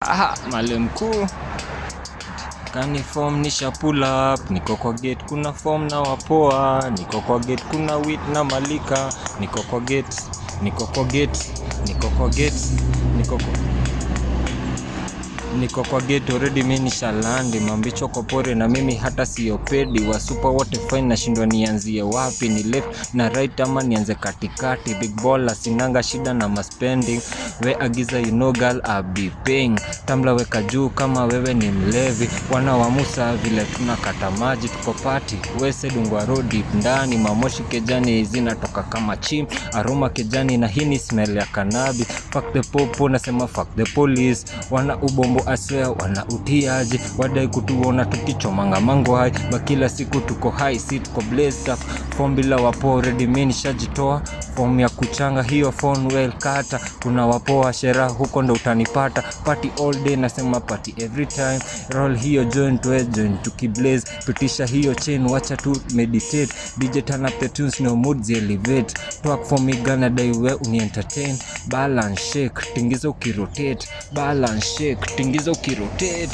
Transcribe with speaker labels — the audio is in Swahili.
Speaker 1: Aha, male mkuu kani form nisha pull up, niko kwa gate kuna form na wapoa, niko kwa gate kuna wit na malika, niko kwa gate, niko kwa gate, niko kwa gate, niko kwa gate already mimi nishalandi, mambicho kwa pore na mimi hata siopedi, wa super wote fine na shindwa nianzie wapi, ni left na right ama nianze katikati, big baller sinanga shida na maspending, we agiza you know girl I'll be paying, tambla weka juu kama wewe ni mlevi, wana wa Musa vile tunakata maji tuko party, we sedungwa road ndani, mamoshi kejani zinatoka kama chim, aroma kejani na hii ni smell ya cannabis, fuck the popo nasema fuck the police, wana ubombo aswea wana utiaji, wadai kutuona tukichomanga mango hai, bakila siku tuko high seat tuko blazed up, form bila wapo already mimi nishajitoa, form ya kuchanga hiyo phone well kata, kuna wapoa shera huko ndo utanipata, party all day nasema party every time, roll hiyo joint we joint tukiblaze, pitisha hiyo chain wacha tu meditate, DJ turn up the tunes no mood elevate, talk for me gonna die we uni entertain, balance shake tingiza ukirotate, balance shake tingiza ukirotate.